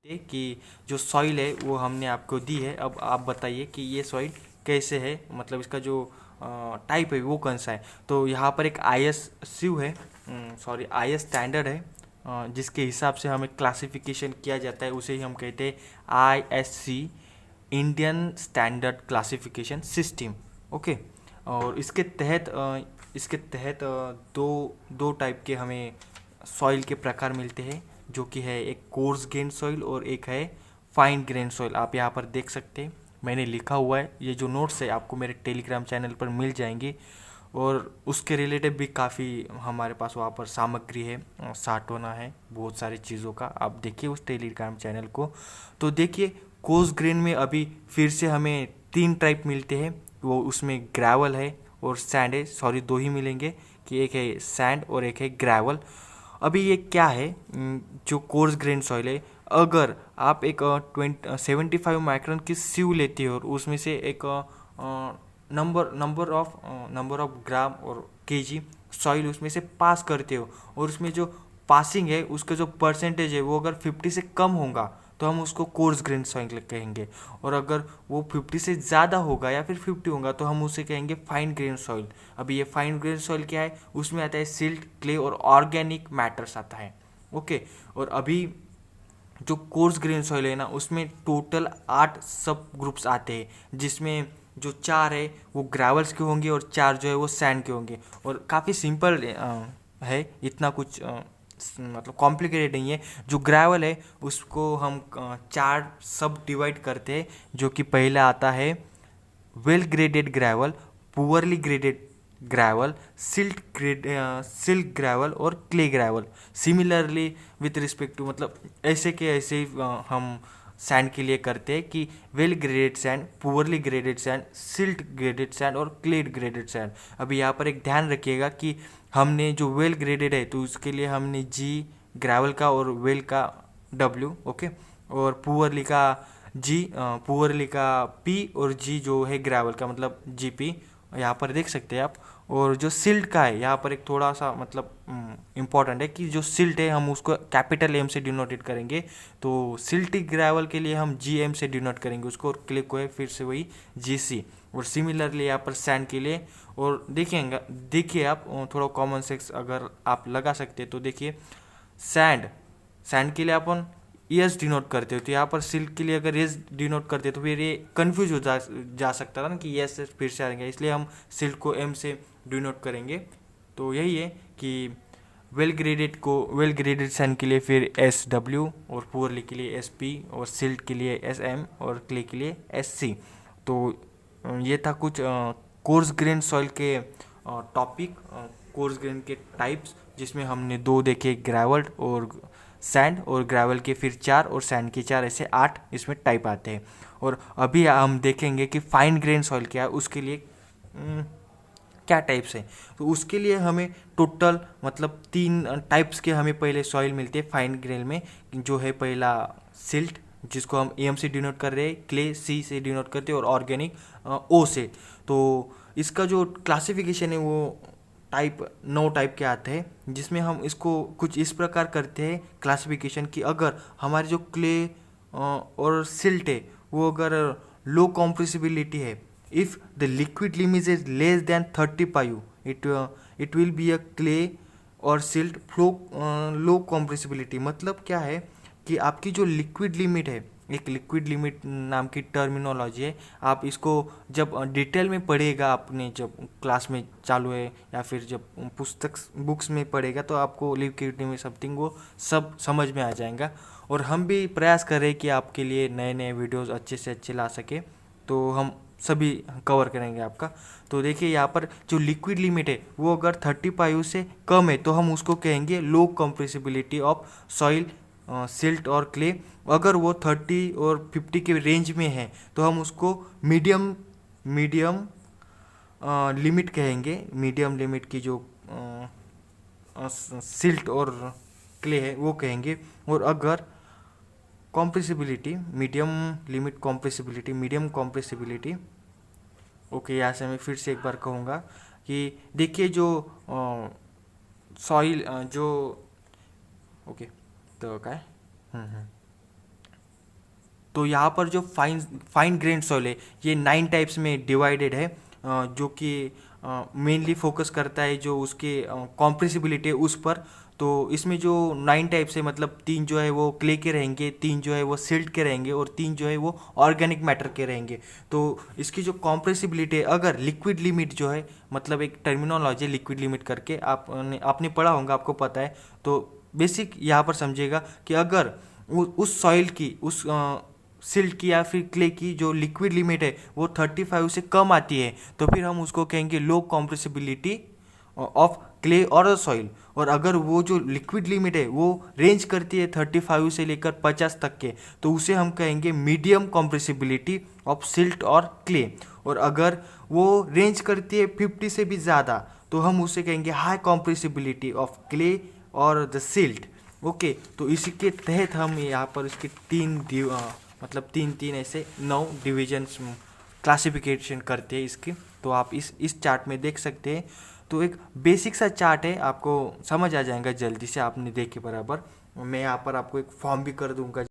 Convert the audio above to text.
कि जो सॉइल है वो हमने आपको दी है। अब आप बताइए कि ये सॉइल कैसे है, मतलब इसका जो टाइप है वो कौन सा है। तो यहाँ पर एक IS स्यू है, सॉरी IS स्टैंडर्ड है, जिसके हिसाब से हमें क्लासिफिकेशन किया जाता है, उसे ही हम कहते हैं ISC, Indian standard classification system. Okay. और इसके तहत दो टाइप के हमें सॉइल के प्रकार मिलते हैं, जो कि है एक कोर्स ग्रेन सॉइल और एक है फाइन ग्रेन सॉइल। आप यहाँ पर देख सकते हैं, मैंने लिखा हुआ है, ये जो नोट्स है आपको मेरे टेलीग्राम चैनल पर मिल जाएंगे। और उसके रिलेटेड भी काफ़ी हमारे पास वहाँ पर सामग्री है, साठोना है बहुत सारी चीज़ों का। आप देखिए उस टेलीग्राम चैनल को। तो देखिए कोर्स ग्रेन में अभी फिर से हमें 3 टाइप मिलते हैं, वो उसमें ग्रेवल है और सैंड है, सॉरी 2 ही मिलेंगे, कि एक है सैंड और एक है ग्रेवल। अभी ये क्या है, जो कोर्स ग्रेन सॉइल है, अगर आप एक 75 माइक्रोन की सीव लेते हो और उसमें से एक नंबर ऑफ ग्राम और केजी सॉइल उसमें से पास करते हो, और उसमें जो पासिंग है उसका जो परसेंटेज है वो अगर 50 से कम होगा तो हम उसको कोर्स ग्रेन सॉइल कहेंगे। और अगर वो 50 से ज़्यादा होगा या फिर 50 होगा तो हम उसे कहेंगे फाइन ग्रेन सॉइल। अभी ये फाइन ग्रेन सॉइल क्या है, उसमें आता है सिल्ट, क्ले और ऑर्गेनिक मैटर्स आता है। ओके। और अभी जो कोर्स ग्रेन सॉइल है ना, उसमें टोटल 8 सब ग्रुप्स आते हैं, जिसमें जो 4 है वो ग्रेवल्स के होंगे और 4 जो है वो सैंड के होंगे। और काफ़ी सिंपल है, इतना कुछ मतलब कॉम्प्लिकेटेड नहीं है। जो ग्रेवल है उसको हम 4 सब डिवाइड करते हैं, जो कि पहला आता है well graded gravel, poorly graded gravel, silt gravel और clay gravel. Similarly with respect to, मतलब ऐसे के ऐसे ही हम सैंड के लिए करते हैं कि well graded sand, poorly graded sand, silt graded sand और क्ले ग्रेडेड सैंड। अभी यहाँ पर एक ध्यान रखिएगा कि हमने जो वेल ग्रेडेड है तो उसके लिए हमने G ग्रेवल का और वेल का W, ओके, और पुअरली का P और G जो है ग्रेवल का मतलब GP, यहाँ पर देख सकते हैं आप। और जो सिल्ट का है यहाँ पर एक थोड़ा सा मतलब इम्पॉर्टेंट है कि जो सिल्ट है हम उसको कैपिटल M से डिनोटेट करेंगे, तो सिल्टी ग्रेवल के लिए हम GM से डिनोट करेंगे उसको, और क्ले को है फिर से वही GC। और सिमिलरली यहाँ पर सैंड के लिए, और देखिए आप थोड़ा कॉमन सेंस अगर आप लगा सकते हैं तो देखिए सैंड के लिए अपन एस डिनोट करते हो, तो यहाँ पर सिल्क के लिए अगर एस डिनोट करते तो फिर ये कन्फ्यूज हो जा सकता था ना कि एस फिर से आएंगे, इसलिए हम सिल्क को M से डिनोट करेंगे। तो यही है कि वेल ग्रेडेड सैंड के लिए फिर SW, और पुअरली के लिए SP, और सिल्ट के लिए SM, और क्ले के लिए SC। तो ये था कुछ कोर्स ग्रेन सॉइल के टॉपिक, कोर्स ग्रेन के टाइप्स, जिसमें हमने 2 देखे, ग्रेवल्ड और सैंड, और ग्रेवल के फिर 4 और सैंड के 4, ऐसे 8 इसमें टाइप आते हैं। और अभी हम देखेंगे कि फाइन ग्रेन सॉइल क्या है, उसके लिए क्या टाइप्स हैं। तो उसके लिए हमें टोटल मतलब 3 टाइप्स के हमें पहले सॉइल मिलते हैं फाइन ग्रेन में, जो है पहला सिल्ट, जिसको हम AM से डिनोट कर रहे हैं, क्ले C से डिनोट करते हैं, और ऑर्गेनिक O से। तो इसका जो क्लासिफिकेशन है वो 9 टाइप के आते हैं, जिसमें हम इसको कुछ इस प्रकार करते हैं क्लासिफिकेशन कि अगर हमारे जो क्ले और सिल्ट है वो अगर लो कॉम्प्रेसिबिलिटी है, if the liquid limit is less than 30 पायु, it will be a clay और सिल्ट फ्लो लो कॉम्प्रेसिबिलिटी। मतलब क्या है कि आपकी जो लिक्विड लिमिट है, एक लिक्विड लिमिट नाम की टर्मिनोलॉजी है, आप इसको जब डिटेल में पढ़ेगा, आपने जब क्लास में चालू है या फिर जब बुक्स में पढ़ेगा तो आपको लिक्विड लिमिट समथिंग वो सब समझ में आ जाएगा। और हम भी प्रयास करें कि आपके लिए नए नए वीडियोस अच्छे से अच्छे ला सके, तो हम सभी कवर करेंगे आपका। तो देखिए यहाँ पर जो लिक्विड लिमिट है वो अगर 30 पायु से कम है तो हम उसको कहेंगे low compressibility of soil, silt और क्ले। अगर वो 30 और 50 के रेंज में है तो हम उसको मीडियम मीडियम लिमिट कहेंगे, मीडियम लिमिट की जो सिल्ट और क्ले है वो कहेंगे। और अगर मीडियम कॉम्प्रेसिबिलिटी, ओके, यहाँ से मैं फिर से एक बार कहूँगा कि देखिए जो सॉइल जो, ओके, तो काय तो यहाँ पर जो फाइन ग्रेन सॉइल है ये 9 टाइप्स में डिवाइडेड है, जो कि मेनली फोकस करता है जो उसके कॉम्प्रेसिबिलिटी है उस पर। तो इसमें जो 9 टाइप्स है मतलब 3 जो है वो क्ले के रहेंगे, 3 जो है वो सिल्ट के रहेंगे और 3 जो है वो ऑर्गेनिक मैटर के रहेंगे। तो इसकी जो कॉम्प्रेसिबिलिटी है, अगर लिक्विड लिमिट जो है, मतलब एक टर्मिनोलॉजी लिक्विड लिमिट करके आपने पढ़ा होगा, आपको पता है। तो बेसिक यहाँ पर समझिएगा कि अगर उस सॉइल की, उस सिल्ट की या फिर क्ले की जो लिक्विड लिमिट है वो 35 से कम आती है तो फिर हम उसको कहेंगे लो कॉम्प्रेसिबिलिटी ऑफ क्ले और सॉइल। और अगर वो जो लिक्विड लिमिट है वो रेंज करती है 35 से लेकर 50 तक के, तो उसे हम कहेंगे मीडियम कॉम्प्रेसिबिलिटी ऑफ सिल्ट और क्ले। और अगर वो रेंज करती है 50 से भी ज़्यादा तो हम उसे कहेंगे हाई कॉम्प्रेसिबिलिटी ऑफ क्ले और द सिल्ट। ओके, तो इसी के तहत हम यहाँ पर इसके मतलब तीन ऐसे 9 डिविजन्स क्लासिफिकेशन करते हैं इसकी। तो आप इस चार्ट में देख सकते हैं। तो एक बेसिक सा चार्ट है, आपको समझ आ जाएगा जल्दी से, आपने देखे बराबर। मैं यहाँ पर आपको एक फॉर्म भी कर दूंगा।